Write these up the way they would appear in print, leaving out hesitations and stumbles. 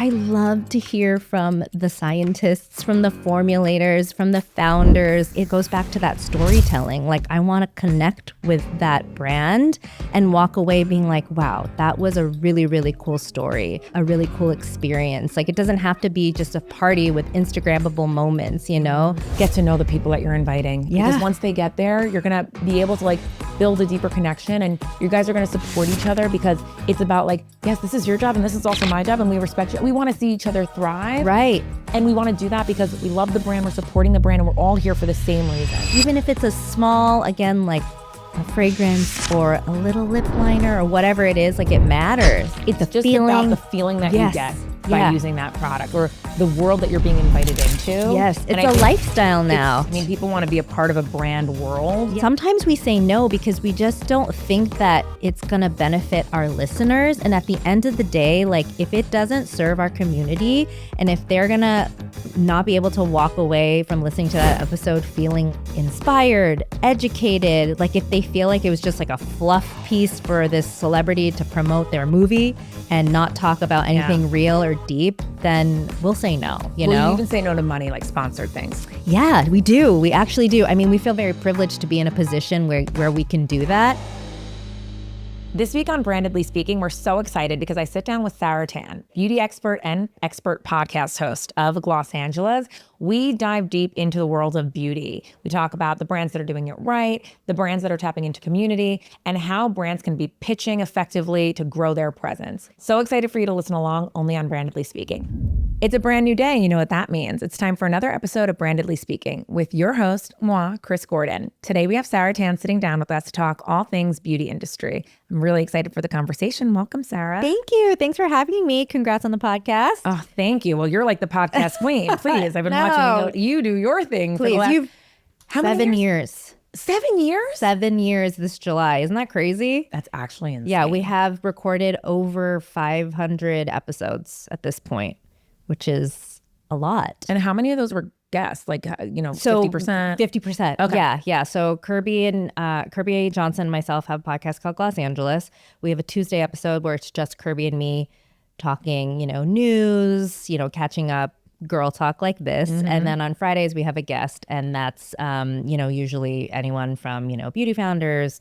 I love to hear from the scientists, from the formulators, from the founders. It goes back to that storytelling. Like, I want to connect with that brand and walk away being like, wow, that was a really, really cool story, a really cool experience. Like, it doesn't have to be just a party with Instagrammable moments, you know? Get to know the people that you're inviting. Yeah. Because once they get there, you're going to be able to like build a deeper connection, and you guys are going to support each other, because it's about like, yes, this is your job and this is also my job, and we respect you. We want to see each other thrive. Right. And we want to do that because we love the brand, we're supporting the brand, and we're all here for the same reason. Even if it's a small, again, like a fragrance or a little lip liner or whatever it is, like, it matters. It's just about the feeling that you get by using that product, or the world that you're being invited into. Yes, it's a lifestyle now. I mean, people want to be a part of a brand world. Yeah. Sometimes we say no because we just don't think that it's going to benefit our listeners. And at the end of the day, like, if it doesn't serve our community, and if they're going to not be able to walk away from listening to that episode feeling inspired, educated, like if they feel like it was just like a fluff piece for this celebrity to promote their movie and not talk about anything real or deep, then we'll say no, you know? You even say no to money, like sponsored things. Yeah, we do. We actually do. I mean, we feel very privileged to be in a position where we can do that. This week on Brandedly Speaking, we're so excited because I sit down with Sara Tan, beauty expert and expert podcast host of Los Angeles. We dive deep into the world of beauty. We talk about the brands that are doing it right, the brands that are tapping into community, and how brands can be pitching effectively to grow their presence. So excited for you to listen along, only on Brandedly Speaking. It's a brand new day. You know what that means. It's time for another episode of Brandedly Speaking with your host, moi, Cris Gordon. Today we have Sara Tan sitting down with us to talk all things beauty industry. I'm really excited for the conversation. Welcome, Sara. Thank you. Thanks for having me. Congrats on the podcast. Oh, thank you. Well, you're like the podcast queen. Please. I've been watching you do your thing. Please. You've how 7 many years. 7 years? 7 years this July. Isn't that crazy? That's actually insane. Yeah, we have recorded over 500 episodes at this point, which is a lot. And how many of those were guests? Like, so 50%? 50%. Okay. Yeah. So Kirby A. Johnson and myself have a podcast called Los Angeles. We have a Tuesday episode where it's just Kirby and me talking, news, catching up, girl talk like this. Mm-hmm. And then on Fridays we have a guest, and that's, usually anyone from, beauty founders,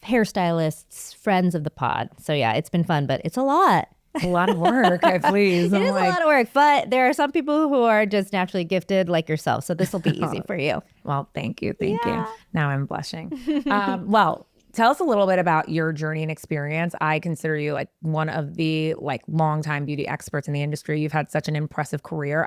hairstylists, friends of the pod. So yeah, it's been fun, but it's a lot. A lot of work, please. It is a lot of work, but there are some people who are just naturally gifted like yourself. So this will be easy for you. Well, thank you. Thank you. Now I'm blushing. Well, tell us a little bit about your journey and experience. I consider you like one of the longtime beauty experts in the industry. You've had such an impressive career.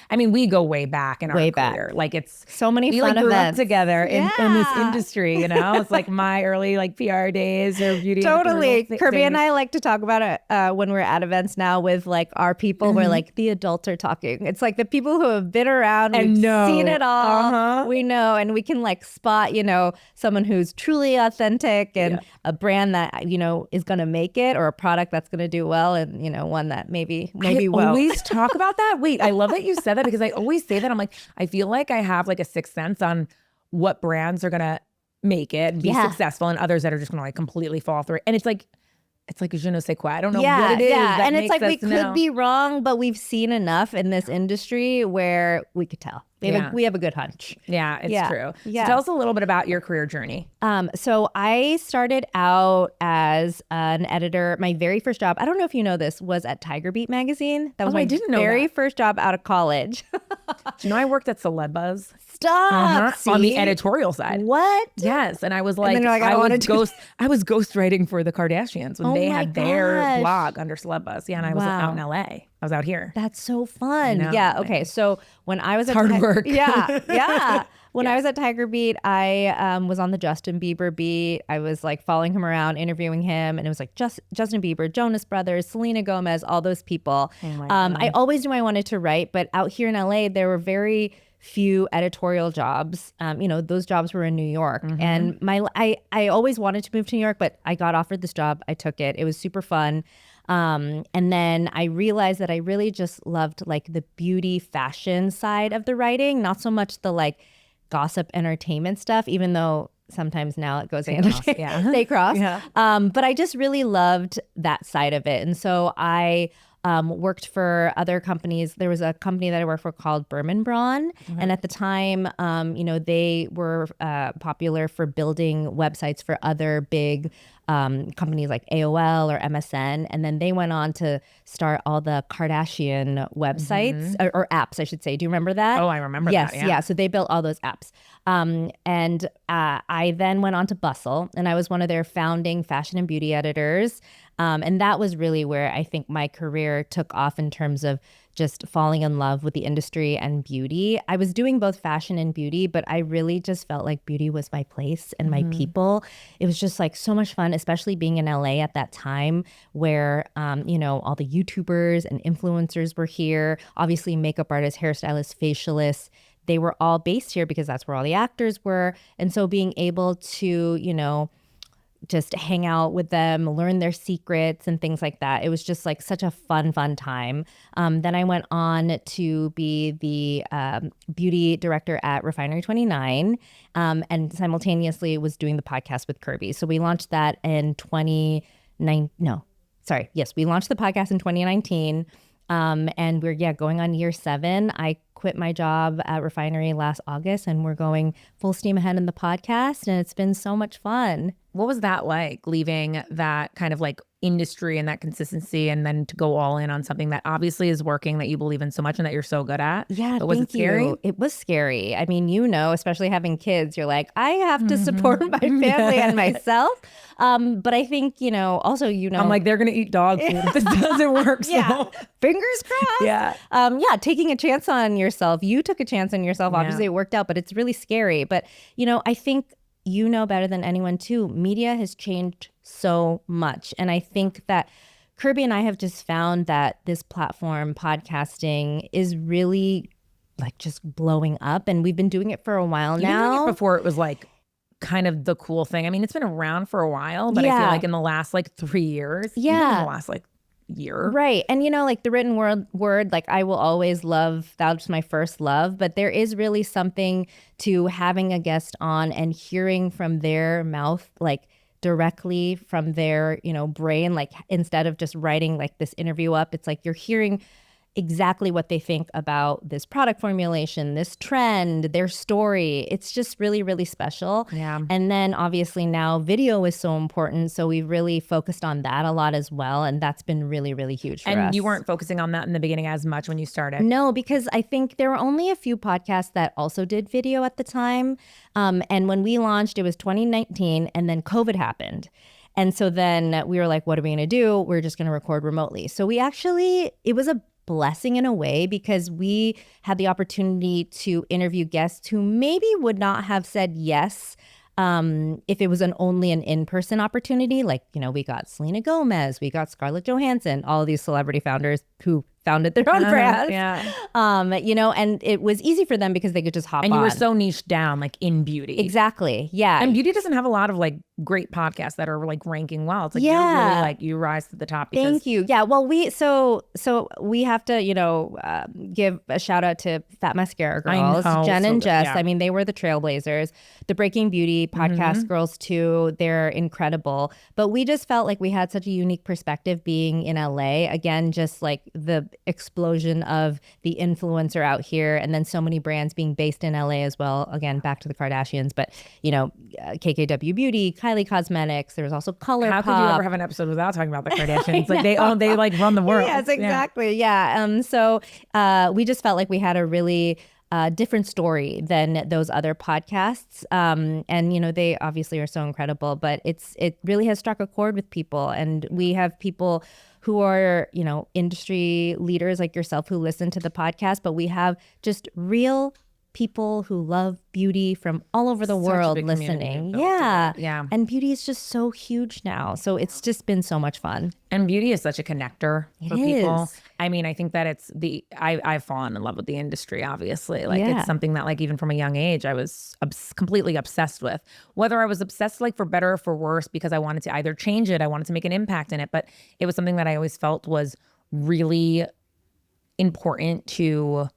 We go way back in our career. Like, it's so many we fun grew events up together in this industry. It's like my early PR days or beauty. Totally. Kirby and I like to talk about it when we're at events now with our people where the adults are talking. It's like the people who have been around and we've seen it all. Uh-huh. We know, and we can spot someone who's truly authentic and a brand that is going to make it, or a product that's going to do well, and one that maybe I won't. Always talk about that. Wait, I love that you said that, because I always say that. I'm like, I feel like I have a sixth sense on what brands are going to make it and be successful, and others that are just going to completely fall through. And it's like je ne sais quoi. I don't know what it is. Yeah, that and it's makes we could be wrong, but we've seen enough in this industry where we could tell. We have a good hunch. Yeah, it's true. Yeah. So tell us a little bit about your career journey. So I started out as an editor. My very first job, I don't know if you know this, was at Tiger Beat magazine. That was my very first job out of college. Do you know I worked at Celeb Buzz? Stop. On the editorial side. What? Yes, and I was I was ghostwriting for the Kardashians when they had their blog under Celeb Buzz. Yeah, and I was out in LA. I was out here. That's so fun. Yeah. Okay. So when I was at hard work. Yeah. When I was at Tiger Beat, I was on the Justin Bieber beat. I was following him around, interviewing him, and it was Justin Bieber, Jonas Brothers, Selena Gomez, all those people. I always knew I wanted to write, but out here in LA, there were very few editorial jobs. Those jobs were in New York, and I always wanted to move to New York, but I got offered this job. I took it. It was super fun. And then I realized that I really just loved the beauty fashion side of the writing, not so much the gossip entertainment stuff, even though sometimes now it goes hand in hand. They cross. Yeah. But I just really loved that side of it. And so I worked for other companies. There was a company that I worked for called Berman Braun. And at the time, they were popular for building websites for other big companies like AOL or MSN. And then they went on to start all the Kardashian websites or apps, I should say. Do you remember that? Oh, I remember yes, that. Yeah. So they built all those apps. And I then went on to Bustle, and I was one of their founding fashion and beauty editors. And that was really where I think my career took off in terms of just falling in love with the industry and beauty. I was doing both fashion and beauty, but I really just felt like beauty was my place and my people. It was just like so much fun, especially being in LA at that time where, all the YouTubers and influencers were here. Obviously, makeup artists, hairstylists, facialists. They were all based here because that's where all the actors were. And so being able to, just hang out with them, learn their secrets and things like that. It was just like such a fun time. Then I went on to be the beauty director at Refinery 29 and simultaneously was doing the podcast with Kirby. So we launched that in we launched the podcast in 2019. And we're going on year 7. I quit my job at Refinery last August and we're going full steam ahead in the podcast and it's been so much fun. What was that like, leaving that kind of like industry and that consistency and then to go all in on something that obviously is working, that you believe in so much and that you're so good at? Yeah, but was it scary? It was scary. I mean, especially having kids, you're like, I have to support my family and myself. But I think, also, I'm like, they're going to eat dog food if this doesn't work. So. Yeah, fingers crossed. Yeah. Taking a chance on yourself. You took a chance on yourself. Obviously, it worked out, but it's really scary. But, I think better than anyone too, media has changed so much. And I think that Kirby and I have just found that this platform, podcasting, is really like just blowing up. And we've been doing it for a while now. Before it was like kind of the cool thing. I mean, it's been around for a while, but I feel like in the last like 3 years, even in the last like year. Right. And like the written word, like I will always love, that was my first love, but there is really something to having a guest on and hearing from their mouth, like directly from their, brain, like instead of just writing like this interview up, it's like you're hearing exactly what they think about this product formulation, this trend, their story. It's just really, really special. Yeah. And then obviously now video is so important. So we've really focused on that a lot as well. And that's been really, really huge for us. And you weren't focusing on that in the beginning as much when you started? No, because I think there were only a few podcasts that also did video at the time. And when we launched, it was 2019 and then COVID happened. And so then we were like, what are we going to do? We're just going to record remotely. So it was a blessing in a way because we had the opportunity to interview guests who maybe would not have said yes if it was only an in-person opportunity. Like, we got Selena Gomez, we got Scarlett Johansson, all of these celebrity founders who founded their own brands. Yeah. And it was easy for them because they could just hop on. And you were so niched down, like in beauty. Exactly. Yeah. And beauty doesn't have a lot of like great podcasts that are like ranking well. It's like you're really like, you rise to the top. Because Thank you. Yeah. Well, we have to, give a shout out to Fat Mascara Girls, Jen and Jess. Yeah. I mean, they were the trailblazers. The Breaking Beauty podcast girls too. They're incredible. But we just felt like we had such a unique perspective being in LA. Again, just like the explosion of the influencer out here, and then so many brands being based in LA as well. Again, back to the Kardashians, but KKW Beauty, Kylie Cosmetics. There was also ColourPop. How could you ever have an episode without talking about the Kardashians? Like they like run the world. Yes, exactly. Yeah. So we just felt like we had a really different story than those other podcasts. And they obviously are so incredible, but it really has struck a chord with people. And we have people who are, industry leaders like yourself who listen to the podcast, but we have just real people who love beauty from all over the world listening. Yeah. And beauty is just so huge now. So it's just been so much fun. And beauty is such a connector for people. I mean, I think that I've fallen in love with the industry, obviously. Like it's something that like even from a young age, I was completely obsessed with. Whether I was obsessed like for better or for worse, because I wanted to either change it, I wanted to make an impact in it. But it was something that I always felt was really important to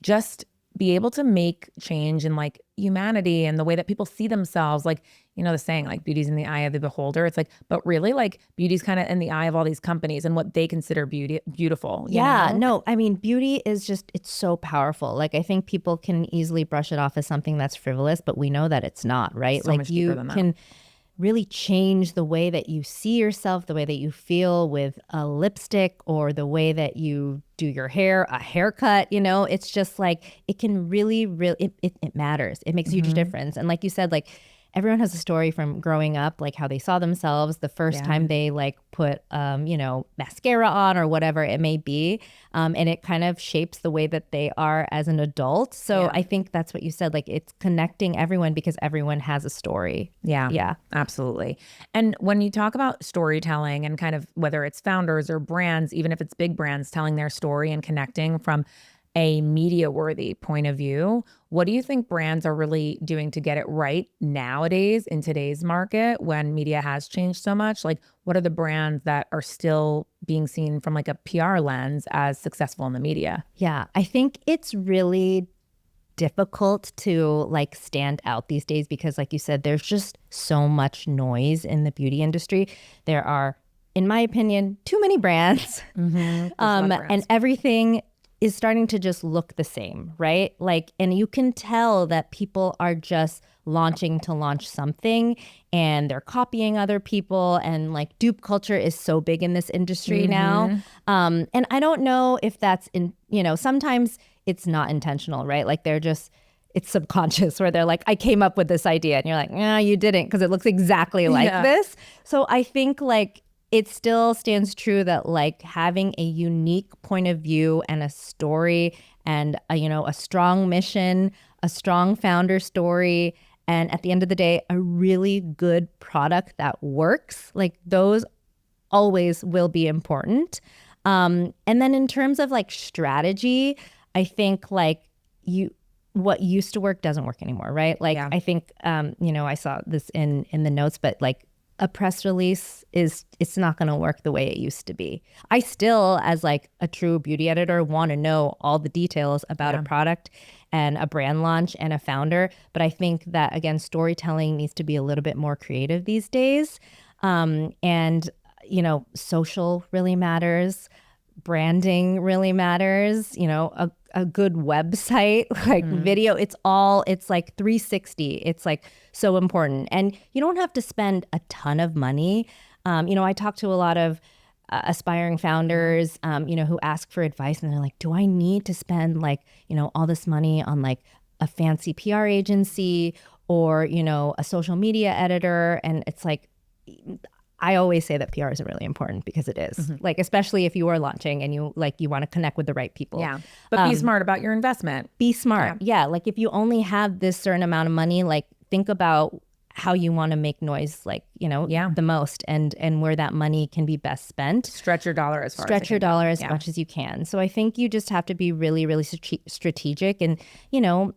just be able to make change and like humanity and the way that people see themselves. Like, you know, the saying, like, beauty's in the eye of the beholder. It's like, but really, like, beauty's kind of in the eye of all these companies and what they consider beautiful. You know? No, I mean, beauty is just, it's so powerful. Like, I think people can easily brush it off as something that's frivolous, but we know that it's not, right? So like, much deeper than that. Can really change the way that you see yourself, the way that you feel with a lipstick, or the way that you do your hair, a haircut. You know, it's just like, it can really, it matters. It makes a huge difference. And like you said, like, everyone has a story from growing up, like how they saw themselves the first time they like put, you know, mascara on or whatever it may be. And it kind of shapes the way that they are as an adult. So I think that's what you said, like, it's connecting everyone because everyone has a story. Yeah, absolutely. And when you talk about storytelling and kind of whether it's founders or brands, even if it's big brands telling their story and connecting from a media-worthy point of view, what do you think brands are really doing to get it right nowadays in today's market when media has changed so much? Like, what are the brands that are still being seen from like a PR lens as successful in the media? Yeah, I think it's really difficult to like stand out these days because, like you said, there's just so much noise in the beauty industry. There are, in my opinion, too many brands. And everything is starting to just look the same, right? Like, and you can tell that people are just launching to launch something and they're copying other people, and like dupe culture is so big in this industry now. And I don't know if that's in, you know, sometimes it's not intentional, right? Like they're just, it's subconscious where they're like, I came up with this idea, and you're like, no, you didn't, because it looks exactly like this. So I think like, it still stands true that like having a unique point of view and a story and you know, a strong mission, a strong founder story, and at the end of the day, a really good product that works, like those always will be important. And then in terms of like strategy, I think like what used to work doesn't work anymore, right? Like I think, you know, I saw this in the notes, but like, a press release it's not going to work the way it used to be. I still, as like a true beauty editor, want to know all the details about a product and a brand launch and a founder. But I think that, again, storytelling needs to be a little bit more creative these days. And, you know, social really matters. Branding really matters. You know, a good website, like video, it's like 360. It's like so important. And you don't have to spend a ton of money. You know, I talk to a lot of aspiring founders, you know, who ask for advice, and they're like, do I need to spend like, you know, all this money on like a fancy PR agency or, you know, a social media editor? And it's like, I always say that PR is really important, because it is. Like, especially if you are launching and you want to connect with the right people. Yeah. But be smart about your investment. Be smart. Yeah. Like, if you only have this certain amount of money, like think about how you want to make noise, like, you know, the most, and where that money can be best spent. Stretch your dollar as much as you can. So I think you just have to be really, really strategic. And, you know,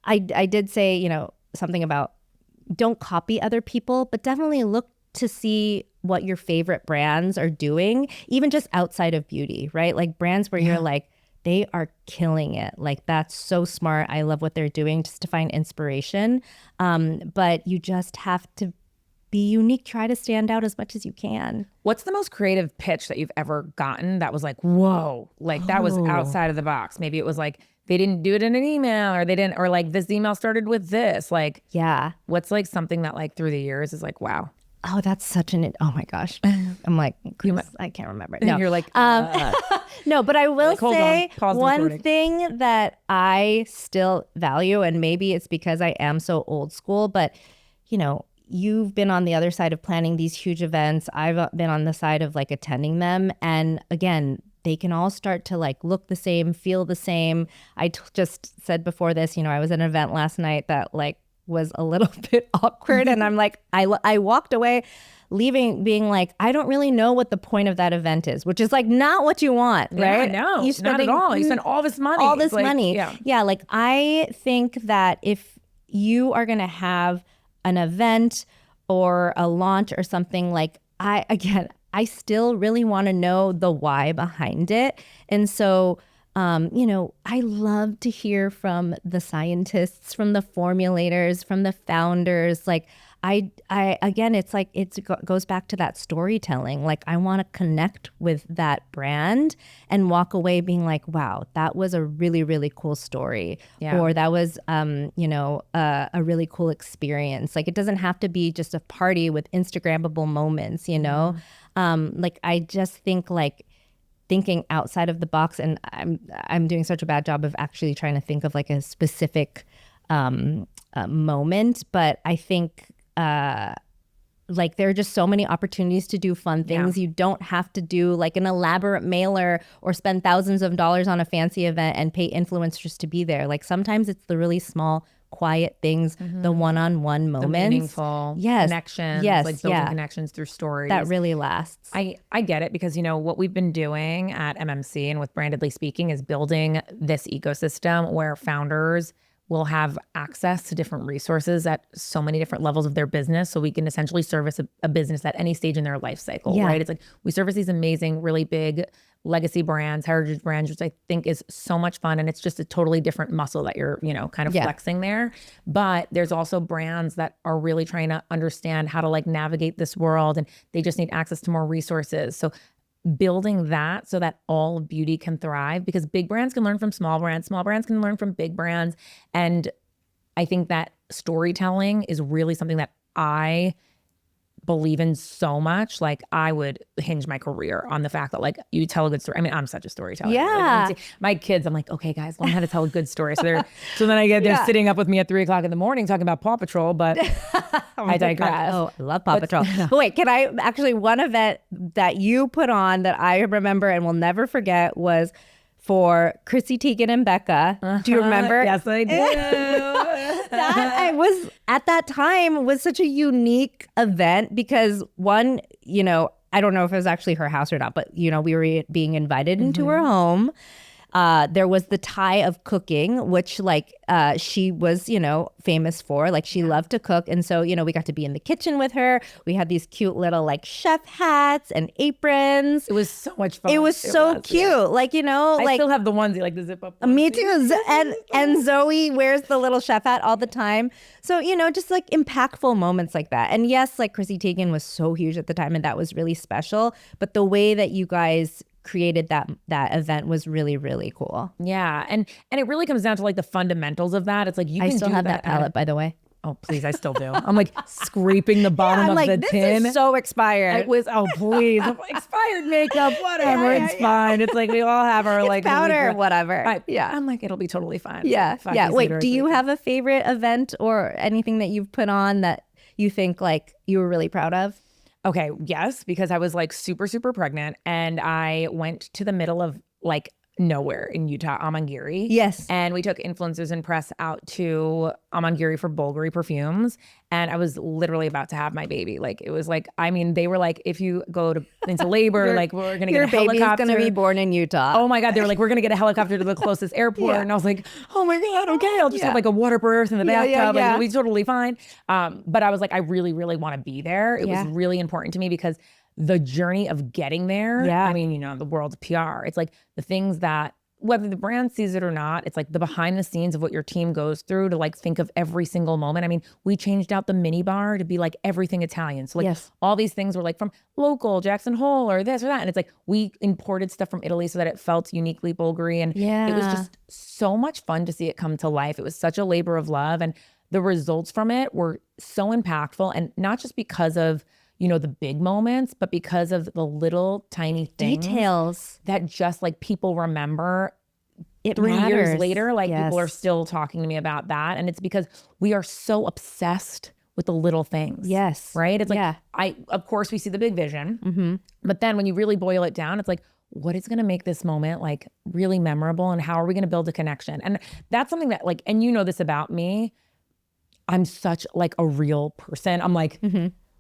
I did say, you know, something about don't copy other people, but definitely look to see what your favorite brands are doing, even just outside of beauty, right? Like brands where you're like, they are killing it. Like, that's so smart. I love what they're doing, just to find inspiration. But you just have to be unique. Try to stand out as much as you can. What's the most creative pitch that you've ever gotten that was like, whoa, like that was outside of the box? Maybe it was like, they didn't do it in an email, or they didn't, or like this email started with this. Like, what's like something that like through the years is like, wow. Oh, that's such oh my gosh. I'm like, I can't remember. No, you're like, no, but I will like, say one thing that I still value, and maybe it's because I am so old school, but you know, you've been on the other side of planning these huge events. I've been on the side of like attending them. And again, they can all start to like look the same, feel the same. I just said before this, you know, I was at an event last night that like was a little bit awkward. And I'm like, I walked away leaving being like, I don't really know what the point of that event is, which is like not what you want, right? No, not at all. You spend all this money. All this money. Yeah. Like, I think that if you are going to have an event or a launch or something, like I still really want to know the why behind it. And so I love to hear from the scientists, from the formulators, from the founders. Like I again, it's like goes back to that storytelling. Like I want to connect with that brand and walk away being like, wow, that was a really, really cool story, or that was, a really cool experience. Like it doesn't have to be just a party with Instagrammable moments, Like I just think like thinking outside of the box, and I'm doing such a bad job of actually trying to think of like a specific moment, but I think like there are just so many opportunities to do fun things. You don't have to do like an elaborate mailer or spend thousands of dollars on a fancy event and pay influencers to be there. Like sometimes it's the really small, quiet things, the one-on-one moments, the meaningful connections, like building connections through stories that really lasts. I get it because what we've been doing at MMC and with Brandedly Speaking is building this ecosystem where founders will have access to different resources at so many different levels of their business, so we can essentially service a business at any stage in their life cycle, right? It's like we service these amazing, really big legacy brands, heritage brands, which I think is so much fun. And it's just a totally different muscle that you're, kind of flexing there. But there's also brands that are really trying to understand how to like navigate this world, and they just need access to more resources. So building that so that all of beauty can thrive, because big brands can learn from small brands can learn from big brands. And I think that storytelling is really something that I believe in so much. Like I would hinge my career on the fact that like you tell a good story. I mean, I'm such a storyteller. Yeah. Like, my kids, I'm like, okay guys, learn how to tell a good story. So then I get they're sitting up with me at 3:00 in the morning talking about Paw Patrol, but I digress. Oh, I love Paw Patrol. But wait, can I actually, one event that you put on that I remember and will never forget was for Chrissy Teigen and Becca. Do you remember? Yes, I do. That I was at that time was such a unique event because one, I don't know if it was actually her house or not, but we were being invited into her home. There was the tie of cooking, which like she was, famous for. Like she loved to cook. And so, we got to be in the kitchen with her. We had these cute little like chef hats and aprons. It was so much fun. It was so cute. Yeah. Like, I still have the onesie, like the zip up onesie. Me too. And Zoe wears the little chef hat all the time. So, just like impactful moments like that. And yes, like Chrissy Teigen was so huge at the time and that was really special. But the way that you guys created that event was really, really cool. Yeah. And it really comes down to like the fundamentals of that. It's like I still have that palette, by the way. Oh, please, I still do. I'm like scraping the bottom of the tin. This is so expired. It was, please. Expired makeup, whatever. It's fine. It's like we all have our like powder, whatever. I'm like, it'll be totally fine. Yeah. Wait, do you have a favorite event or anything that you've put on that you think like you were really proud of? Okay, yes, because I was like super, super pregnant and I went to the middle of like nowhere in Utah, Amangiri. Yes. And we took influencers and press out to Amangiri for Bulgari perfumes. And I was literally about to have my baby. Like it was like, I mean, they were like, if you go into labor, like we're going to get a helicopter. Your baby's going to be born in Utah. Oh my God. They were like, we're going to get a helicopter to the closest airport. And I was like, oh my God, okay. I'll just have like a water birth in the bathtub. Like, it'll be totally fine. But I was like, I really, really want to be there. It was really important to me because the journey of getting there, I mean, the world's PR. It's like the things that, whether the brand sees it or not, it's like the behind the scenes of what your team goes through to like think of every single moment. I mean, we changed out the mini bar to be like everything Italian. So like all these things were like from local Jackson Hole or this or that. And it's like we imported stuff from Italy so that it felt uniquely Bulgari. And it was just so much fun to see it come to life. It was such a labor of love. And the results from it were so impactful. And not just because of the big moments, but because of the little tiny things, details that just like people remember. It 3 matters. years later, like people are still talking to me about that. And it's because we are so obsessed with the little things. Yes. Right? It's like, of course we see the big vision, but then when you really boil it down, it's like, what is going to make this moment like really memorable and how are we going to build a connection? And that's something that like, and this about me, I'm such like a real person. I'm like,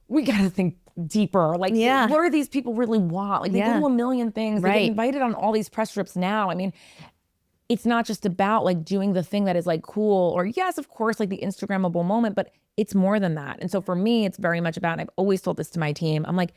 we got to think deeper. Like, what do these people really want? Like, they go to a million things. They get invited on all these press trips now. I mean, it's not just about like doing the thing that is like cool or yes, of course, like the Instagrammable moment, but it's more than that. And so for me, it's very much about, and I've always told this to my team, I'm like,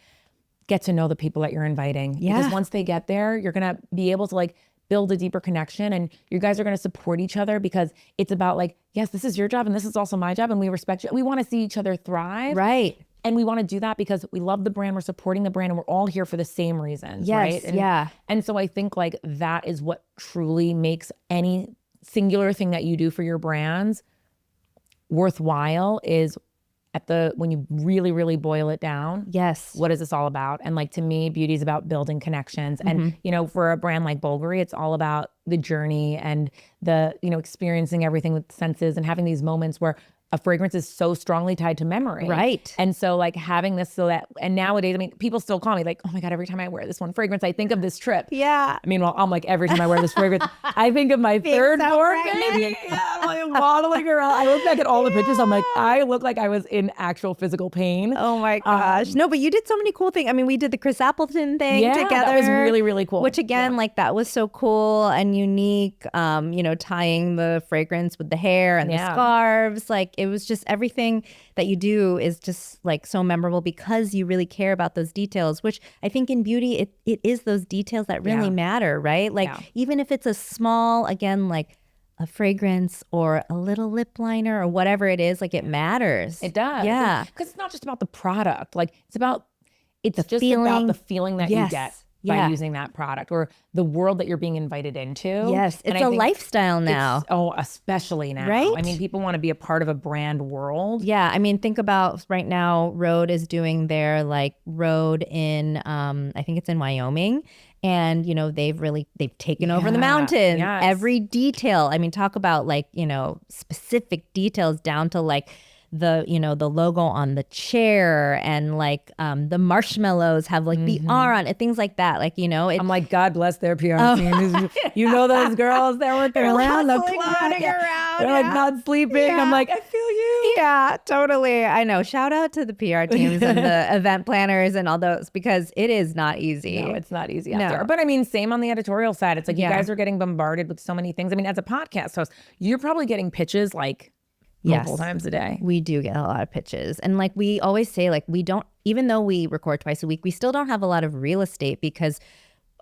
get to know the people that you're inviting. Because once they get there, you're going to be able to like build a deeper connection, and you guys are going to support each other because it's about like, yes, this is your job and this is also my job, and we respect you. We want to see each other thrive. Right. And we want to do that because we love the brand, we're supporting the brand, and we're all here for the same reasons. Yes. Right. And so I think like that is what truly makes any singular thing that you do for your brands worthwhile, is when you really, really boil it down. Yes. What is this all about? And like, to me, beauty is about building connections. And, you know, for a brand like Bulgari, it's all about the journey and the, you know, experiencing everything with senses and having these moments where a fragrance is so strongly tied to memory. Right. And so like having this so that, and nowadays, I mean, people still call me like, oh my God, every time I wear this one fragrance, I think of this trip. Yeah. I mean, well, I'm like, every time I wear this fragrance, I think of my third birthday. Yeah, I'm like waddling around. I look back at all the pictures. I'm like, I look like I was in actual physical pain. Oh my gosh. No, but you did so many cool things. I mean, we did the Chris Appleton thing together. That was really, really cool. Which again, like that was so cool and unique. You know, tying the fragrance with the hair and the scarves. Like it was just everything that you do is just like so memorable because you really care about those details, which I think in beauty, it is those details that really matter, right? Like even if it's a small, again, like a fragrance or a little lip liner or whatever it is, like it matters. It does. Yeah. Because it's not just about the product. Like it's about the feeling that you get by using that product, or the world that you're being invited into. Yes. It's a lifestyle now. Especially now. Right? I mean, people want to be a part of a brand world. Yeah. I mean, think about right now, Rhode is doing their like Rhode in, I think it's in Wyoming. And, you know, they've taken over the mountain, every detail. I mean, talk about like, you know, specific details down to like the, you know, the logo on the chair and like the marshmallows have like the R on it, things like that. Like, you know, I'm like, God bless their PR team. You know, those girls, they're working around the clock. They're like not sleeping. I'm like, I feel you. Yeah, totally. I know. Shout out to the PR teams and the event planners and all those, because it is not easy. No, it's not easy. But I mean, same on the editorial side. It's like you guys are getting bombarded with so many things. I mean, as a podcast host, you're probably getting pitches like multiple times a day. We do get a lot of pitches. And like we always say, like we don't, even though we record twice a week, we still don't have a lot of real estate because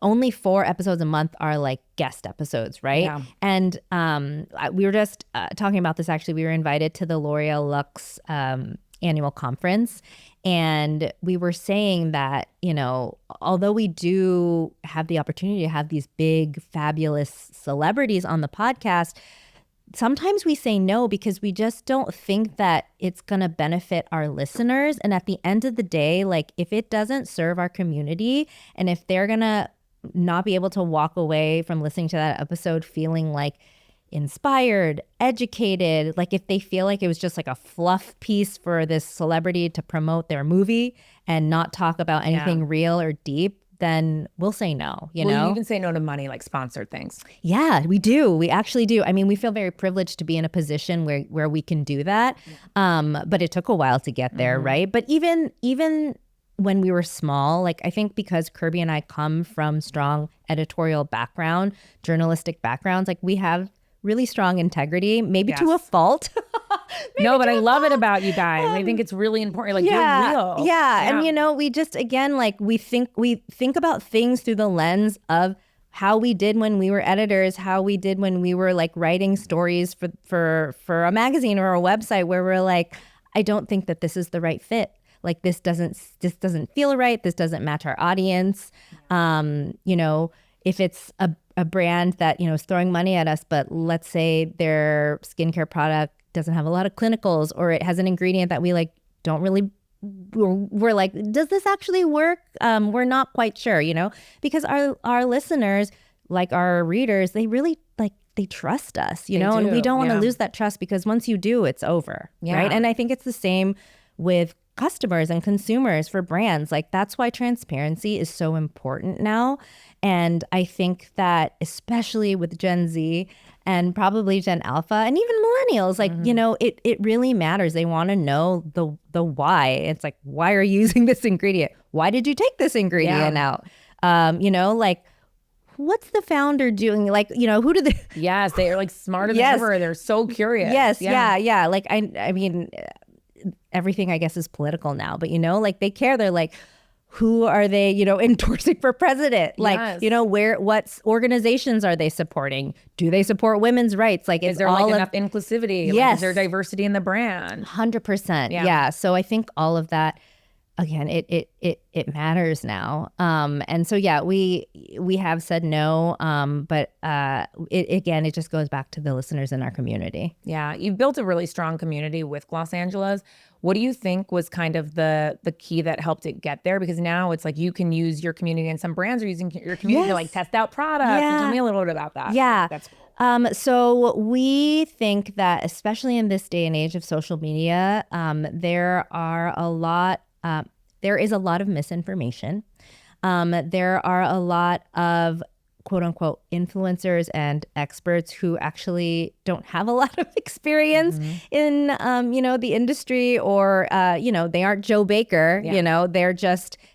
only 4 episodes a month are like guest episodes, right? Yeah. And we were just talking about this actually. We were invited to the L'Oreal Luxe annual conference. And we were saying that, you know, although we do have the opportunity to have these big, fabulous celebrities on the podcast, sometimes we say no because we just don't think that it's going to benefit our listeners. And at the end of the day, like if it doesn't serve our community and if they're going to not be able to walk away from listening to that episode feeling like inspired, educated, like if they feel like it was just like a fluff piece for this celebrity to promote their movie and not talk about anything real or deep, then we'll say no, you know? You even say no to money, like sponsored things. Yeah, we do. We actually do. I mean, we feel very privileged to be in a position where we can do that. But it took a while to get there, right? But even when we were small, like I think because Kirby and I come from strong editorial background, journalistic backgrounds, like we have really strong integrity, maybe to a fault. No, but I love it about you guys. I think it's really important. Like you're real. Yeah. And you know, we just, again, like we think about things through the lens of how we did when we were editors, how we did when we were like writing stories for a magazine or a website where we're like, I don't think that this is the right fit. Like this doesn't feel right. This doesn't match our audience. You know, if it's a brand that, you know, is throwing money at us, but let's say their skincare product doesn't have a lot of clinicals, or it has an ingredient that we like don't really, we're like, does this actually work? We're not quite sure, you know, because our listeners, like our readers, they really like, they trust us, you know, and we don't want to lose that trust because once you do, it's over. Right. And I think it's the same with customers and consumers for brands. Like that's why transparency is so important now. And I think that especially with Gen Z and probably Gen Alpha and even millennials, like, you know, it really matters. They want to know the why. It's like, why are you using this ingredient? Why did you take this ingredient out? You know, like, what's the founder doing? Like, you know, who do they? Yes, they are like smarter than ever. They're so curious. Yes, yeah. Like, I mean, everything I guess is political now, but you know, like they care. They're like, who are they, endorsing for president? Like, Yes. what organizations are they supporting? Do they support women's rights? Like, Is there like enough inclusivity? Like, Yes. is there diversity in the brand? 100%. Yeah. So I think all of that, again, it matters now. And so, yeah, we have said no. But it just goes back to the listeners in our community. Yeah. You've built a really strong community with Los Angeles. What do you think was kind of the key that helped it get there? Because now it's like you can use your community, and some brands are using your community to like test out products. Yeah. Tell me a little bit about that. Yeah. That's cool. So we think that, especially in this day and age of social media, there is a lot of misinformation. There are a lot of quote unquote influencers and experts who actually don't have a lot of experience in, the industry, or, they aren't Joe Baker,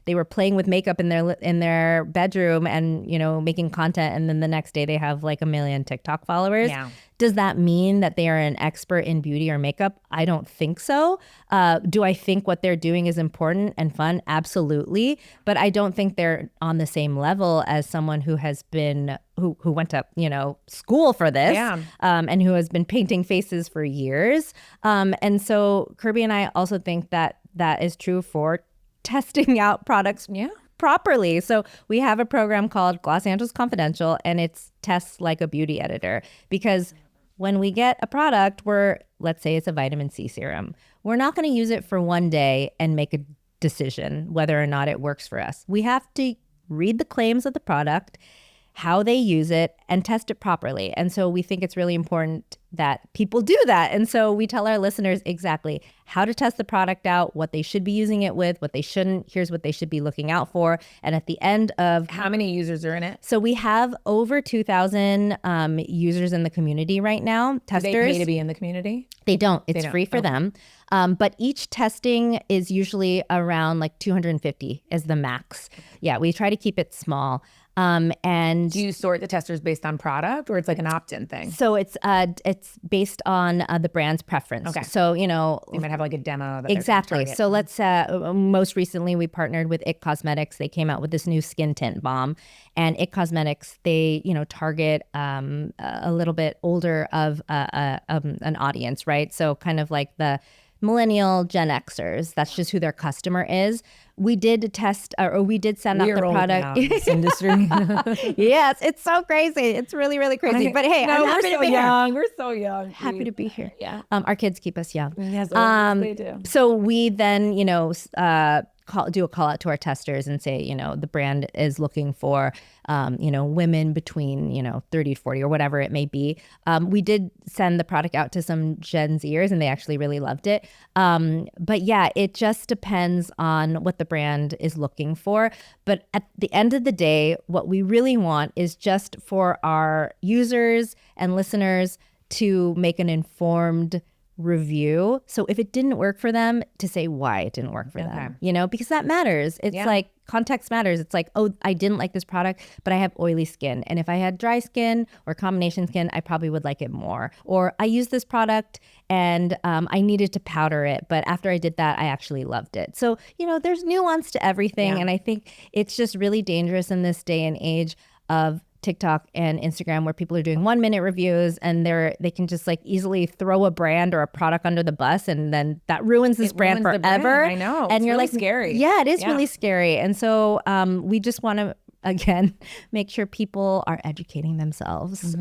they were playing with makeup in their bedroom and, making content. And then the next day they have like 1 million TikTok followers. Yeah. Does that mean that they are an expert in beauty or makeup? I don't think so. Do I think what they're doing is important and fun? Absolutely. But I don't think they're on the same level as someone who has been, who went to, school for this, and who has been painting faces for years. And so Kirby and I also think that is true for testing out products properly. So we have a program called Los Angeles Confidential, and it's tests like a beauty editor, because when we get a product let's say it's a vitamin C serum, we're not going to use it for one day and make a decision whether or not it works for us. We have to read the claims of the product, how they use it, and test it properly. And so we think it's really important that people do that. And so we tell our listeners exactly how to test the product out, what they should be using it with, what they shouldn't. Here's what they should be looking out for. And at the end of... How many users are in it? So we have over 2,000 users in the community right now, testers. Do they pay to be in the community? They don't. It's free for them. But each testing is usually around like 250 is the max. Yeah, we try to keep it small. And do you sort the testers based on product, or it's like an opt-in thing? So it's based on the brand's preference. Okay. So, they might have like a demo. That exactly. So let's, most recently we partnered with IT Cosmetics. They came out with this new skin tint balm, and IT Cosmetics, they, target a little bit older of an audience, right? So kind of like the millennial Gen Xers. That's just who their customer is. We did test, or we did send out the product. In this industry. Yes, it's so crazy. It's really, really crazy. But hey, I'm happy to be young. We're so young. Happy to be here. Yeah. Our kids keep us young. Yes, they do. So we then, do a call out to our testers and say, the brand is looking for, women between, 30 to 40 or whatever it may be. We did send the product out to some Gen Zers, and they actually really loved it. But yeah, it just depends on what the brand is looking for. But at the end of the day, what we really want is just for our users and listeners to make an informed review. So if it didn't work for them, to say why it didn't work for them, because that matters. It's like context matters. It's like, oh, I didn't like this product, but I have oily skin. And if I had dry skin or combination skin, I probably would like it more. Or I used this product and I needed to powder it, but after I did that, I actually loved it. So, there's nuance to everything. Yeah. And I think it's just really dangerous in this day and age of TikTok and Instagram, where people are doing 1-minute reviews, and they can just like easily throw a brand or a product under the bus, and then that ruins this brand forever. I know. And you're really like, scary. Yeah, it is really scary. And so we just want to, again, make sure people are educating themselves,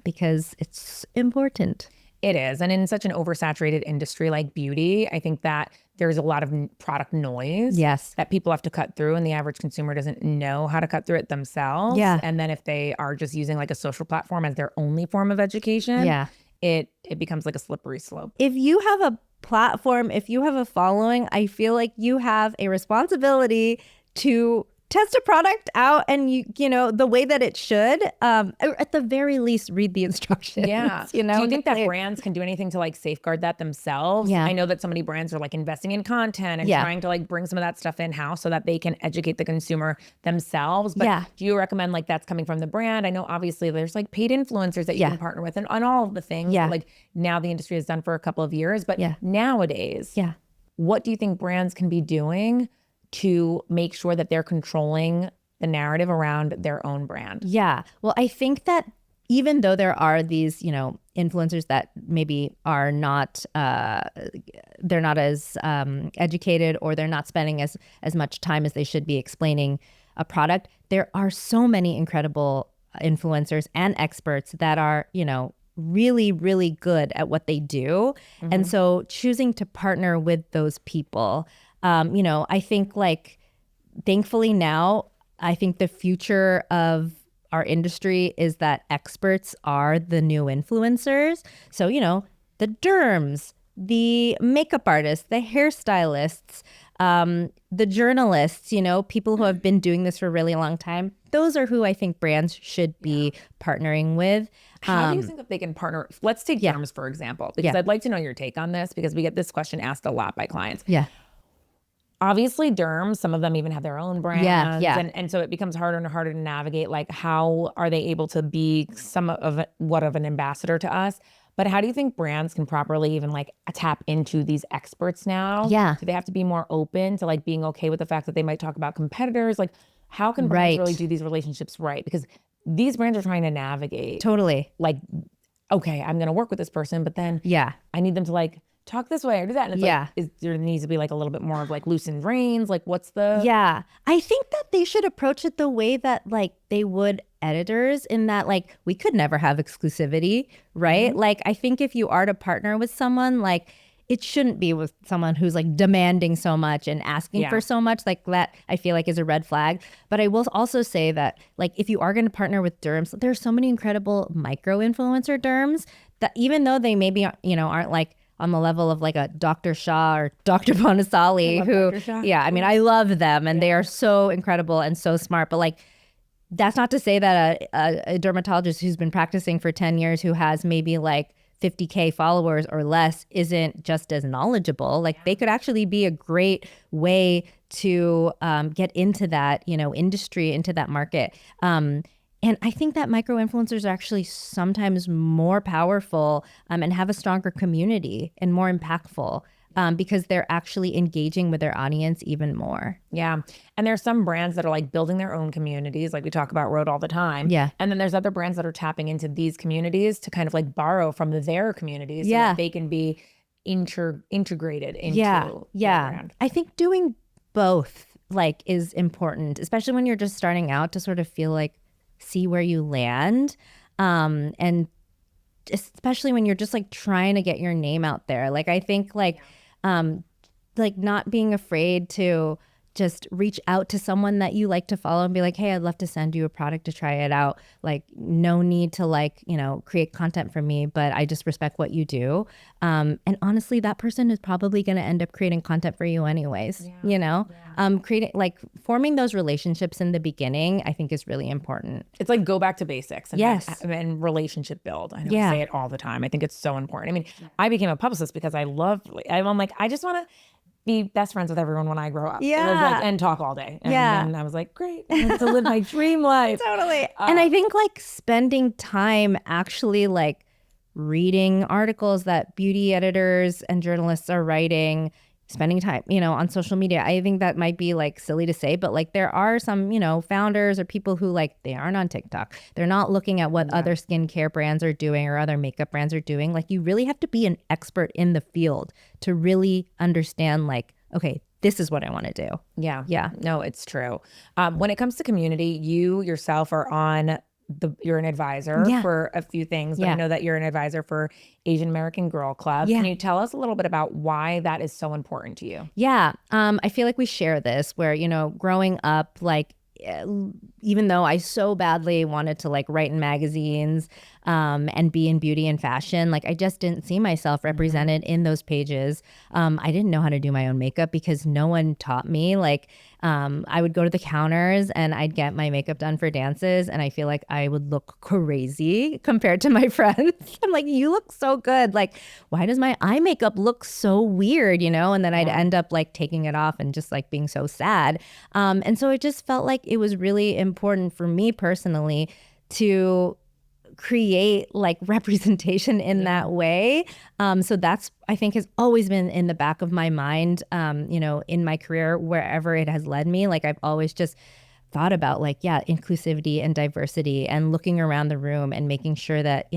because it's important. It is. And in such an oversaturated industry like beauty, I think that there's a lot of product noise that people have to cut through, and the average consumer doesn't know how to cut through it themselves. Yeah. And then if they are just using like a social platform as their only form of education, it becomes like a slippery slope. If you have a platform, if you have a following, I feel like you have a responsibility to test a product out, and the way that it should, or at the very least read the instructions. Yeah. Do you think that brands can do anything to like safeguard that themselves? Yeah. I know that so many brands are like investing in content and trying to like bring some of that stuff in-house so that they can educate the consumer themselves. But do you recommend like that's coming from the brand? I know obviously there's like paid influencers that you can partner with and on all of the things like now the industry has done for a couple of years, but nowadays, what do you think brands can be doing to make sure that they're controlling the narrative around their own brand? Yeah. Well, I think that even though there are these, influencers that maybe are not, they're not as educated, or they're not spending as much time as they should be explaining a product, there are so many incredible influencers and experts that are, really, really good at what they do. And so choosing to partner with those people, I think thankfully now, I think the future of our industry is that experts are the new influencers. So, the derms, the makeup artists, the hairstylists, the journalists, people who have been doing this for a really long time. Those are who I think brands should be partnering with. How do you think that they can partner? Let's take derms, for example, because I'd like to know your take on this, because we get this question asked a lot by clients. Yeah. Obviously, derms, some of them even have their own brands. Yeah. And so it becomes harder and harder to navigate, like, how are they able to be of an ambassador to us? But how do you think brands can properly even tap into these experts now? Yeah. Do they have to be more open to being okay with the fact that they might talk about competitors? How can brands really do these relationships right? Because these brands are trying to navigate. Totally. Okay, I'm going to work with this person, but then I need them to talk this way or do that. And it's there needs to be a little bit more of loosened reins. What's the... Yeah. I think that they should approach it the way that they would editors, in that we could never have exclusivity, right? I think if you are to partner with someone, it shouldn't be with someone who's demanding so much and asking for so much. That I feel is a red flag. But I will also say that if you are going to partner with derms, there's so many incredible micro influencer derms that even though they maybe aren't on the level of a Dr. Shah or Dr. Bonasali, I mean, I love them and they are so incredible and so smart. But that's not to say that a dermatologist who's been practicing for 10 years, who has maybe 50K followers or less, isn't just as knowledgeable. They could actually be a great way to get into that, industry, into that market. And I think that micro influencers are actually sometimes more powerful and have a stronger community and more impactful because they're actually engaging with their audience even more. Yeah. And there's some brands that are building their own communities, we talk about Rhode all the time. Yeah. And then there's other brands that are tapping into these communities to kind of borrow from their communities so that they can be integrated into their brand. I think doing both is important, especially when you're just starting out, to sort of feel see where you land, and especially when you're just trying to get your name out there. I think not being afraid to just reach out to someone that you like to follow and be hey, I'd love to send you a product to try it out. No need to create content for me, but I just respect what you do. And honestly, that person is probably going to end up creating content for you anyways. Creating forming those relationships in the beginning, I think, is really important. It's go back to basics and and relationship build. I know I say it all the time. I think it's so important. I mean, I became a publicist because I'm I just want to be best friends with everyone when I grow up. Yeah. And talk all day. And then I was great. I get to live my dream life. Totally. And I think spending time actually reading articles that beauty editors and journalists are writing, spending time, on social media. I think that might be silly to say, but there are some, founders or people who they aren't on TikTok. They're not looking at what other skincare brands are doing or other makeup brands are doing. You really have to be an expert in the field to really understand okay, this is what I want to do. Yeah. Yeah. No, it's true. When it comes to community, you yourself are on you're an advisor for a few things, but I know that you're an advisor for Asian American Girl Club. Can you tell us a little bit about why that is so important to you? Yeah. I feel we share this where, growing up, even though I so badly wanted to write in magazines and be in beauty and fashion, I just didn't see myself represented in those pages. I didn't know how to do my own makeup because no one taught me. I would go to the counters and I'd get my makeup done for dances, and I feel I would look crazy compared to my friends. I'm you look so good. Why does my eye makeup look so weird, And then I'd end up taking it off and just being so sad. And so it just felt it was really important for me personally to create like representation in that way. So that's, I think, has always been in the back of my mind, in my career, wherever it has led me. Like I've always just thought about like, inclusivity and diversity and looking around the room and making sure that,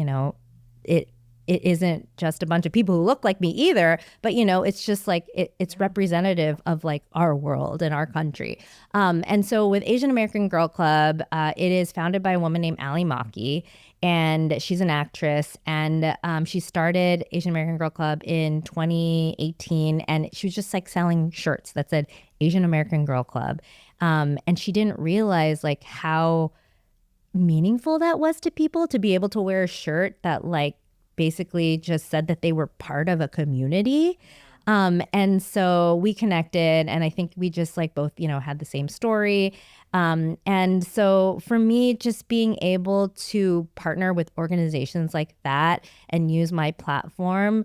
it isn't just a bunch of people who look like me either, but it's just like it's representative of like our world and our country. And so with Asian American Girl Club, it is founded by a woman named Ali Maki, and she's an actress. And she started Asian American Girl Club in 2018, and she was just like selling shirts that said Asian American Girl Club. And she didn't realize like how meaningful that was to people to be able to wear a shirt that like basically just said that they were part of a community. And so we connected, and I think we just like both, had the same story. And so for me, just being able to partner with organizations like that and use my platform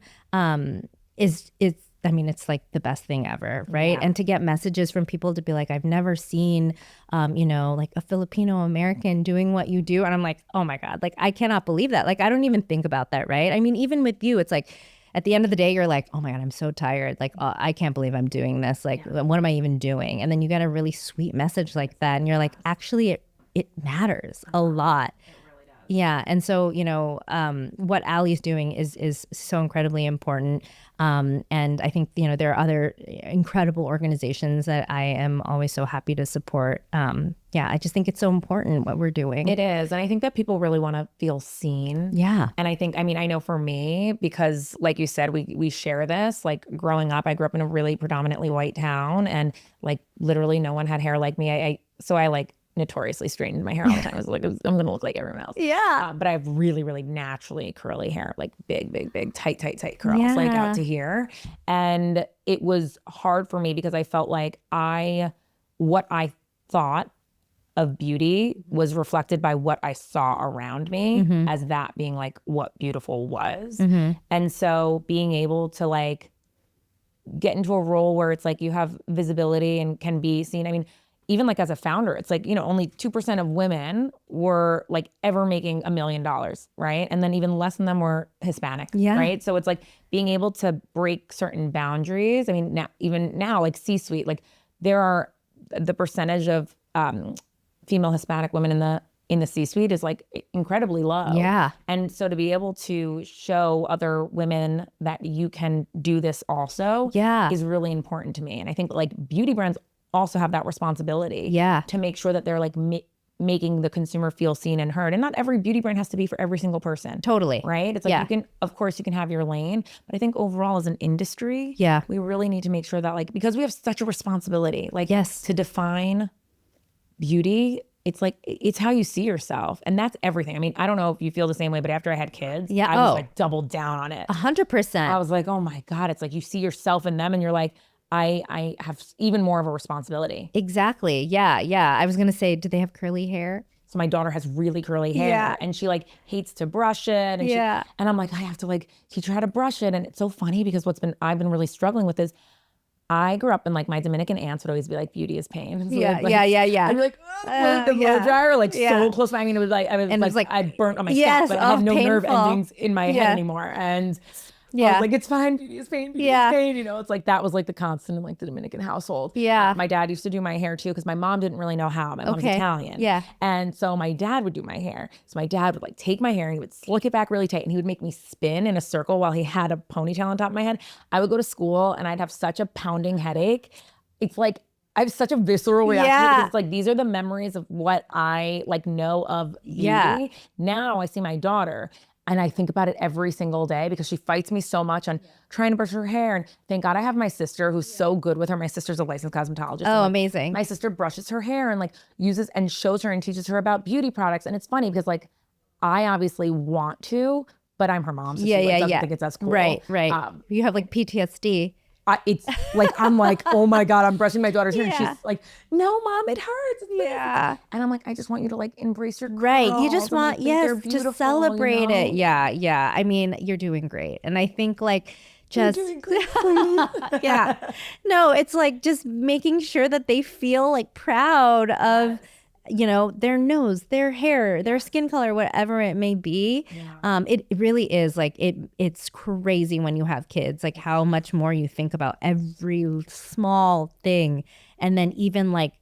is it's like the best thing ever, right? And to get messages from people to be like, I've never seen, like a Filipino American doing what you do. And I'm like, oh my God, like I cannot believe that. Like I don't even think about that, right? I mean, even with you, it's like at the end of the day, you're like, oh my God, I'm so tired. Like, oh, I can't believe I'm doing this. Like, what am I even doing? And then you get a really sweet message like that. And you're like, actually, it matters a lot. Yeah. And so, what Ali's doing is so incredibly important. And I think, there are other incredible organizations that I am always so happy to support. I just think it's so important what we're doing. It is. And I think that people really want to feel seen. Yeah. And I think, I know for me, because like you said, we share this, like growing up, I grew up in a really predominantly white town, and like literally no one had hair like me. So I like notoriously straightened my hair all the time. I was like, I'm going to look like everyone else. Yeah. But I have really, really naturally curly hair, like big, tight curls, like out to here. And it was hard for me because I felt like what I thought of beauty was reflected by what I saw around me as that being like what beautiful was. And so being able to like get into a role where it's like you have visibility and can be seen. I mean, even like as a founder, it's like, only 2% of women were like ever making $1 million, right? And then even less than them were Hispanic, right? So it's like being able to break certain boundaries. I mean, even now, like C-suite, like there are the percentage of female Hispanic women in the C-suite is like incredibly low. Yeah. And so to be able to show other women that you can do this also is really important to me. And I think like beauty brands also have that responsibility to make sure that they're like making the consumer feel seen and heard. And not every beauty brand has to be for every single person. Totally. Right? It's like of course you can have your lane, but I think overall as an industry, we really need to make sure that like, because we have such a responsibility, like to define beauty, it's like, it's how you see yourself. And that's everything. I mean, I don't know if you feel the same way, but after I had kids, I was like doubled down on it. 100%. I was like, oh my God, it's like you see yourself in them and you're like, I have even more of a responsibility. Exactly. Yeah. I was going to say, do they have curly hair? So my daughter has really curly hair and she like hates to brush it. And and I'm like, I have to like teach her how to brush it. And it's so funny because I've been really struggling with is I grew up in like my Dominican aunts would always be like, beauty is pain. So I'd be like, with the blow dryer, like so close. I mean, it was like I burnt on my scalp, but I have no nerve endings in my head anymore. And I was like, it's fine, beauty is pain, beauty is pain. It's like that was like the constant in like the Dominican household. My dad used to do my hair too because my mom didn't really know how. My mom's Italian. And so my dad would do my hair. So my dad would like take my hair and he would slick it back really tight and he would make me spin in a circle while he had a ponytail on top of my head. I would go to school and I'd have such a pounding headache. It's like I have such a visceral reaction because it's like these are the memories of what I like know of beauty. Now I see my daughter and I think about it every single day because she fights me so much on trying to brush her hair. And thank God I have my sister who's so good with her. My sister's a licensed cosmetologist. Oh, like, amazing. My sister brushes her hair and like uses and shows her and teaches her about beauty products. And it's funny because like I obviously want to, but I'm her mom. So she doesn't think it's as cool. Right. You have like PTSD. It's like, I'm like, oh my God, I'm brushing my daughter's hair. And she's like, no, Mom, it hurts. And I'm like, I just want you to like embrace your curls. Right. You just want, to celebrate it. Yeah. I mean, you're doing great. And I think like just, you're doing great. No, it's like just making sure that they feel like proud of their nose, their hair, their skin color, whatever it may be. It really is like it's crazy when you have kids, like how much more you think about every small thing. And then even like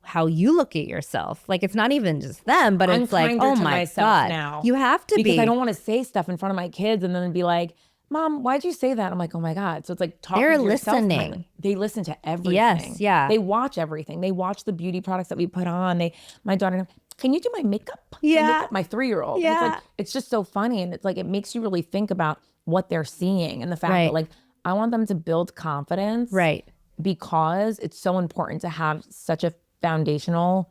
how you look at yourself. Like it's not even just them, but it's like, oh my God, now. You have to because I don't want to say stuff in front of my kids and then be like, Mom, why'd you say that? I'm like, oh my God. So it's like talking They're to yourself. listening. They listen to everything. Yes, yeah. They watch everything. They watch the beauty products that we put on. My daughter, can you do my makeup? Yeah. My 3-year-old. Yeah. It's like, it's just so funny. And it's like, it makes you really think about what they're seeing and the fact Right. that like, I want them to build confidence. Right. Because it's so important to have such a foundational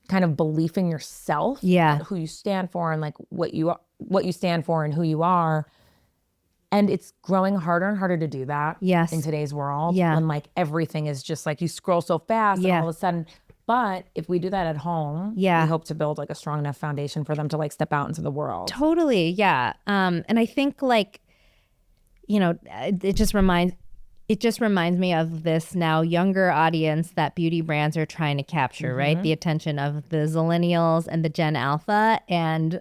kind of belief in yourself. Yeah. Who you stand for and like what you stand for and who you are. And it's growing harder and harder to do that in today's world. Yeah. When like everything is just like you scroll so fast and all of a sudden. But if we do that at home, we hope to build like a strong enough foundation for them to like step out into the world. Totally. Yeah. And I think like, it just reminds me of this now younger audience that beauty brands are trying to capture, right? The attention of the Zillennials and the Gen Alpha. And,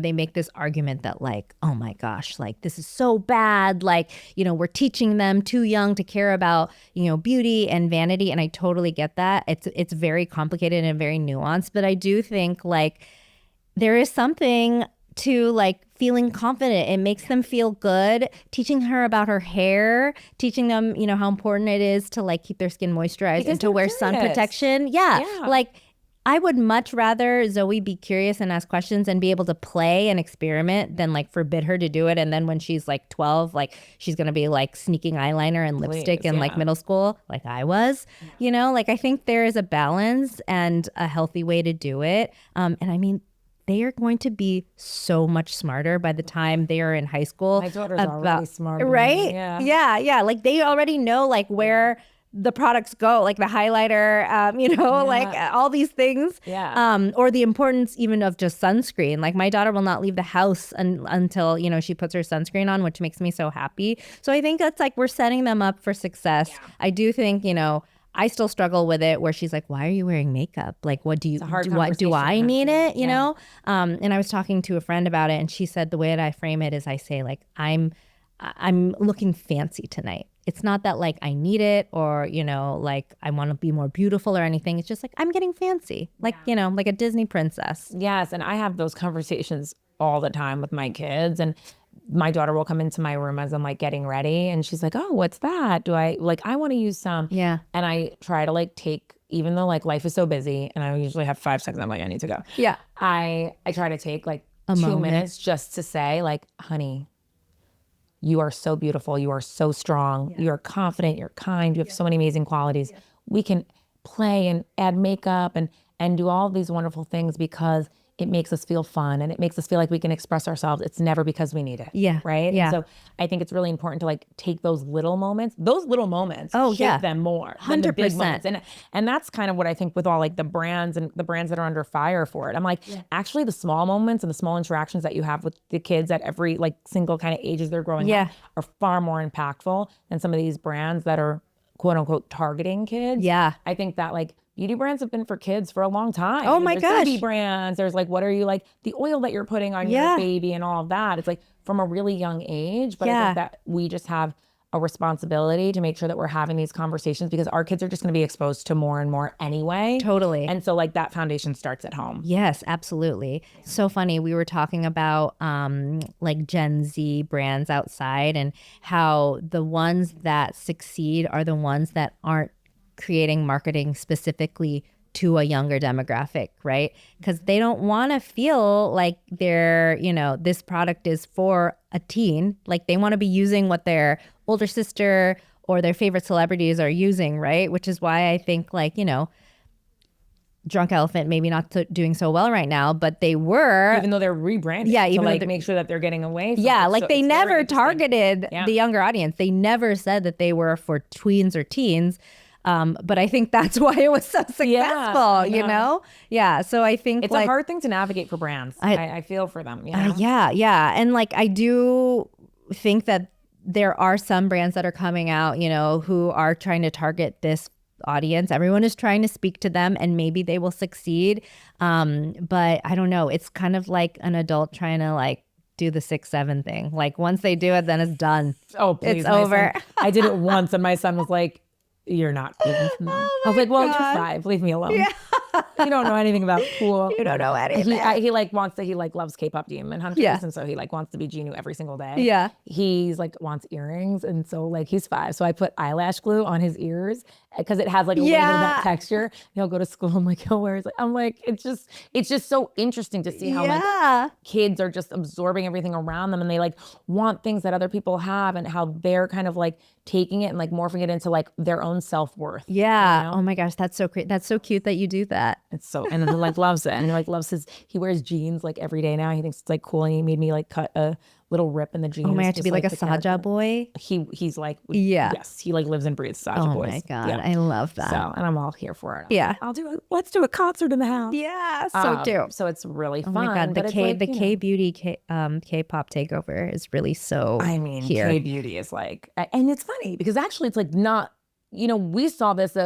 they make this argument that like, oh my gosh, like this is so bad. Like, we're teaching them too young to care about, beauty and vanity. And I totally get that. It's very complicated and very nuanced. But I do think like there is something to like feeling confident. It makes them feel good. Teaching her about her hair, teaching them, how important it is to like keep their skin moisturized because and to wear sun protection. Yeah. Like I would much rather Zoe be curious and ask questions and be able to play and experiment than like forbid her to do it. And then when she's like 12, like she's going to be like sneaking eyeliner and lipstick in like middle school, like I was, like I think there is a balance and a healthy way to do it. And I mean, they are going to be so much smarter by the time they are in high school. My daughter's already smarter. Right? Yeah. Like they already know like where the products go, like the highlighter, like all these things. Yeah. Or the importance even of just sunscreen. Like my daughter will not leave the house until, she puts her sunscreen on, which makes me so happy. So I think that's like we're setting them up for success. Yeah. I do think, I still struggle with it where she's like, why are you wearing makeup? Like, what do I need it? You know? And I was talking to a friend about it and she said the way that I frame it is I say like, I'm looking fancy tonight. It's not that like I need it or, like I want to be more beautiful or anything. It's just like, I'm getting fancy, like, like a Disney princess. Yes. And I have those conversations all the time with my kids, and my daughter will come into my room as I'm like getting ready and she's like, oh, what's that? I want to use some. Yeah. And I try to like take, even though like life is so busy and I usually have 5 seconds, I'm like, I need to go. Yeah. I try to take like a 2 moment. minutes just to say like, honey, you are so beautiful. You are so strong. Yeah. You're confident. You're kind. You have so many amazing qualities. Yeah. We can play and add makeup and do all these wonderful things because it makes us feel fun and it makes us feel like we can express ourselves. It's never because we need it. Yeah. Right? Yeah. And so I think it's really important to like take those little moments. Those little moments shape them more 100%. than the big moments. And that's kind of what I think with all like the brands and the brands that are under fire for it. I'm like, actually the small moments and the small interactions that you have with the kids at every like single kind of ages they're growing up are far more impactful than some of these brands that are quote unquote targeting kids. Yeah. I think that like beauty brands have been for kids for a long time. Oh my gosh. Baby brands. There's like, what are you like, the oil that you're putting on your baby and all of that. It's like from a really young age. But I think that we just have a responsibility to make sure that we're having these conversations because our kids are just going to be exposed to more and more anyway. Totally. And so like that foundation starts at home. Yes, absolutely. So funny. We were talking about like Gen Z brands outside and how the ones that succeed are the ones that aren't creating marketing specifically to a younger demographic, right? Because they don't want to feel like they're, this product is for a teen. Like they want to be using what their older sister or their favorite celebrities are using, right? Which is why I think like, Drunk Elephant maybe not doing so well right now, but they were. Even though they're rebranding. Yeah, even to like make sure that they're getting away from it. Like so they never targeted the younger audience. They never said that they were for tweens or teens. But I think that's why it was so successful, you know? Yeah. So I think it's like, a hard thing to navigate for brands. I feel for them. Yeah. And like, I do think that there are some brands that are coming out, who are trying to target this audience. Everyone is trying to speak to them, and maybe they will succeed. But I don't know. It's kind of like an adult trying to like do the 6'7" thing. Like once they do it, then it's done. Oh, please, it's over. I did it once, and my son was like, "You're not." I was like, "Well, you're 5. Leave me alone. Yeah. You don't know anything about pool. You don't know anything." He like wants to. He like loves K-pop demon hunters, Yeah. and so he like wants to be Genu every single day. Yeah. He's like wants earrings, and so like he's 5, so I put eyelash glue on his ears because it has like a little bit of that texture. He'll go to school. I'm like, he'll wear. I'm like, it's just so interesting to see how like kids are just absorbing everything around them, and they like want things that other people have, and how they're kind of like taking it and like morphing it into like their own self-worth. Yeah. You know? Oh my gosh, that's so great. That's so cute that you do that. It's so, and then he like loves it, and he like loves he wears jeans like every day now. He thinks it's like cool, and he made me like cut a little rip in the jeans. Oh my, I have to be like a Saja boy. He's like, yes, he like lives and breathes Saja boys. Oh my god, I love that. So, and I'm all here for it. Yeah, let's do a concert in the house. Yeah, so cute. So it's really fun. Oh my god, the K-beauty K-pop takeover is really so. I mean, here. K-beauty is like, and it's funny because actually it's like not. We saw this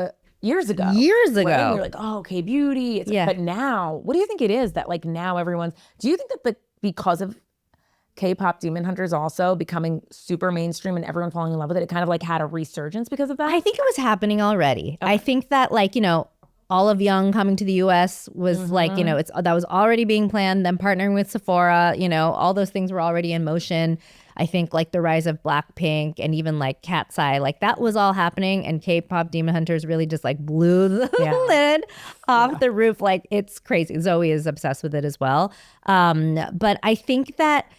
years ago. And we're like, oh, K-beauty. Yeah. But now, what do you think it is that like now everyone's? Do you think that because of K-pop demon hunters also becoming super mainstream and everyone falling in love with it, it kind of like had a resurgence because of that? I think it was happening already. Okay. I think that like, all of Young coming to the US was like, that was already being planned. Them partnering with Sephora, all those things were already in motion. I think like the rise of Blackpink and even like Cat's Eye, like that was all happening, and K-pop demon hunters really just like blew the lid off the roof. Like it's crazy. Zoe is obsessed with it as well. But I think that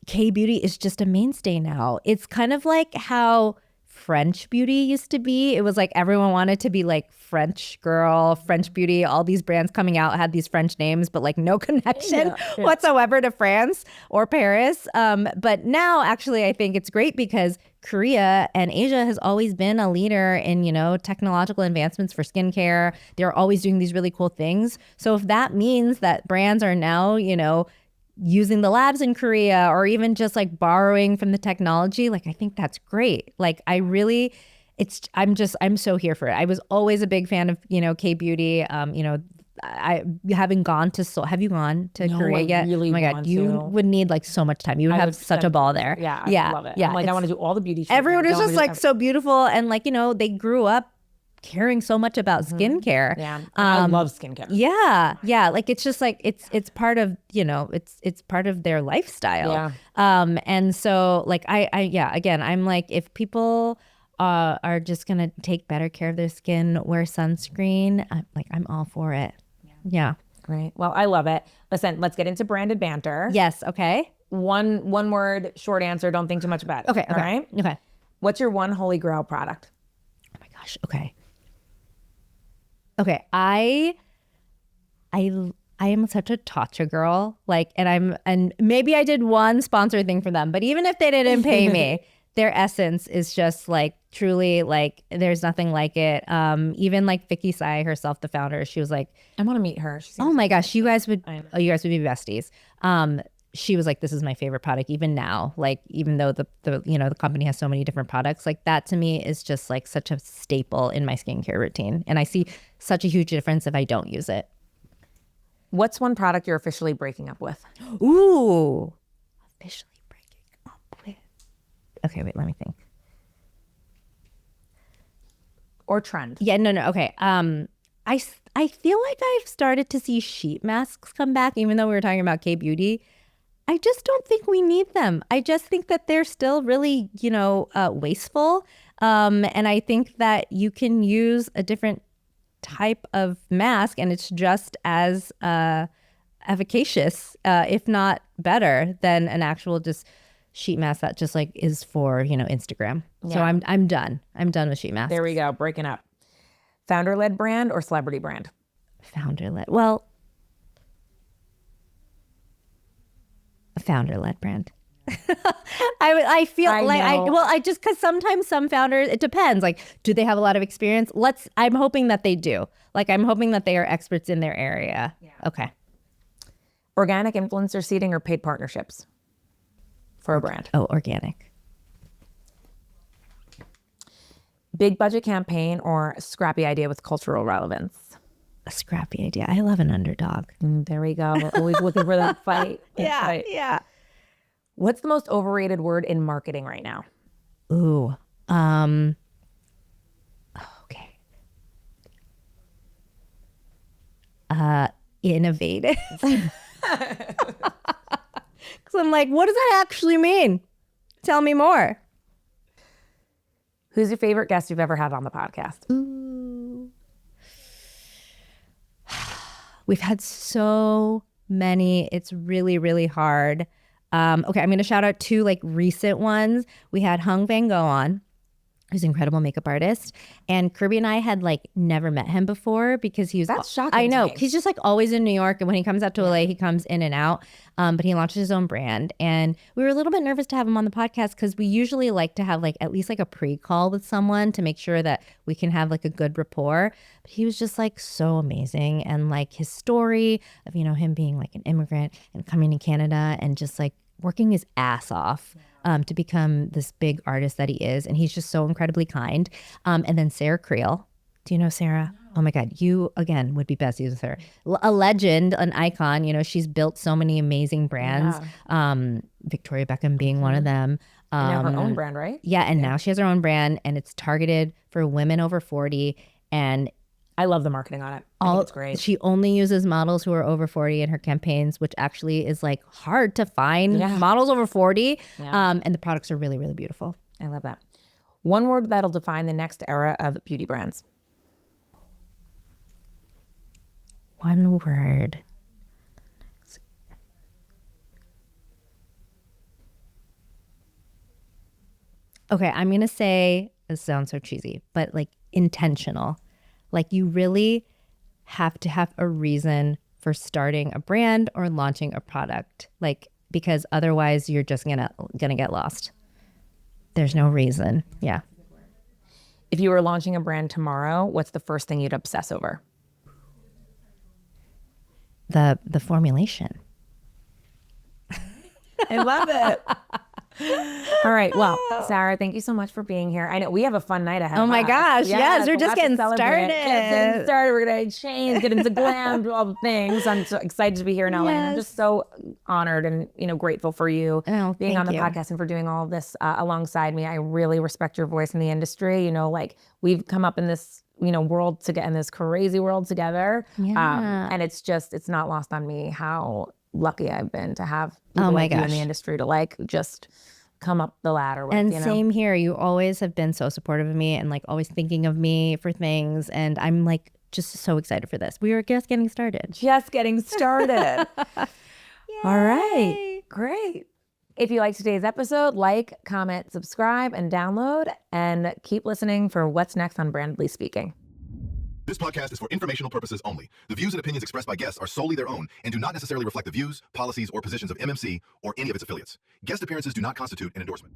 K-beauty is just a mainstay now. It's kind of like how French beauty used to be. It was like everyone wanted to be like French girl, French beauty. All these brands coming out had these French names, but like no connection whatsoever to France or Paris. But now actually I think it's great because Korea and Asia has always been a leader in, technological advancements for skincare. They're always doing these really cool things. So if that means that brands are now, using the labs in Korea or even just like borrowing from the technology, like I think that's great. Like I'm so here for it. I was always a big fan of, K-beauty. I haven't gone to Seoul. Have you gone to Korea yet? Really oh my God, you would need like so much time. You would have such a ball there. Yeah, I love it. Yeah, I want to do all the beauty. Everyone is just like so beautiful, and like they grew up caring so much about skincare. Yeah, I love skincare. Yeah. Like it's just like it's part of it's part of their lifestyle. Yeah. And so like again, I'm like, if people are just gonna take better care of their skin, wear sunscreen, I'm all for it. Yeah. Great. Well, I love it. Listen, let's get into branded banter. Yes. Okay. One word, short answer. Don't think too much about it. Okay. All right. Okay. What's your one holy grail product? Oh my gosh. Okay, I am such a Tatcha girl, and maybe I did one sponsor thing for them, but even if they didn't pay me, their essence is just like truly like there's nothing like it. Even like Vicky Sai herself, the founder, she was like, I want to meet her. Oh my gosh, you guys would be besties. She was like, this is my favorite product even now. Like, even though the company has so many different products, like that to me is just like such a staple in my skincare routine. And I see such a huge difference if I don't use it. What's one product you're officially breaking up with? Ooh, officially breaking up with. Okay, wait, let me think. Or trend. Yeah, no. Okay. I feel like I've started to see sheet masks come back, even though we were talking about K-beauty. I just don't think we need them. I just think that they're still really, wasteful. And I think that you can use a different type of mask and it's just as efficacious, if not better, than an actual just sheet mask that just like is for, Instagram. Yeah. So I'm done. I'm done with sheet masks. There we go. Breaking up. Founder-led brand or celebrity brand? Founder-led. Well, a founder-led brand. I feel because sometimes some founders, it depends. Like, do they have a lot of experience? I'm hoping that they do. Like, I'm hoping that they are experts in their area. Yeah. Okay. Organic influencer seeding or paid partnerships for a brand? Oh, organic. Big budget campaign or scrappy idea with cultural relevance? A scrappy idea. I love an underdog. There we go. We're always looking for that fight. Yeah. What's the most overrated word in marketing right now? Ooh. Okay. Innovative. Because I'm like, what does that actually mean? Tell me more. Who's your favorite guest you've ever had on the podcast? Ooh. We've had so many. It's really, really hard. Okay, I'm going to shout out two like recent ones. We had Hung Van Gogh on, who's an incredible makeup artist. And Kirby and I had like never met him before because he was— That's shocking. I know. To me. He's just like always in New York. And when he comes out to LA, he comes in and out. But he launched his own brand. And we were a little bit nervous to have him on the podcast because we usually like to have like at least like a pre-call with someone to make sure that we can have like a good rapport. But he was just like so amazing. And like his story of, you know, him being like an immigrant and coming to Canada and just like working his ass off to become this big artist that he is. And he's just so incredibly kind. And then Sarah Creel. Do you know Sarah? Oh my God, you again would be besties with her. A legend, an icon. You know, she's built so many amazing brands. Victoria Beckham being one of them. Now her own brand, right? Yeah, and now she has her own brand, and it's targeted for women over 40. And I love the marketing on it. I think it's great. She only uses models who are over 40 in her campaigns, which actually is like hard to find models over 40. And the products are really, really beautiful. I love that. One word that'll define the next era of beauty brands. One word. Okay, I'm going to say, this sounds so cheesy, but like intentional. Like you really have to have a reason for starting a brand or launching a product. Like, because otherwise you're just gonna get lost. There's no reason. Yeah. If you were launching a brand tomorrow, what's the first thing you'd obsess over? The formulation. I love it. All right. Well, Sara, thank you so much for being here. I know we have a fun night ahead. Oh my gosh. Yes, we're we'll just getting started. We're going to change, get into glam, do all the things. I'm so excited to be here in LA. And I'm just so honored and, you know, grateful for you being on the podcast and for doing all of this alongside me. I really respect your voice in the industry. You know, like we've come up in this, you know, world together, in this crazy world together. And it's not lost on me how lucky I've been to have people like you in the industry to like just come up the ladder with, and you know? Same here. You always have been so supportive of me and like always thinking of me for things. And I'm like just so excited for this. We were just getting started. All right. Great. If you liked today's episode, like, comment, subscribe, and download, and keep listening for what's next on Brandedly Speaking. This podcast is for informational purposes only. The views and opinions expressed by guests are solely their own and do not necessarily reflect the views, policies, or positions of MMC or any of its affiliates. Guest appearances do not constitute an endorsement.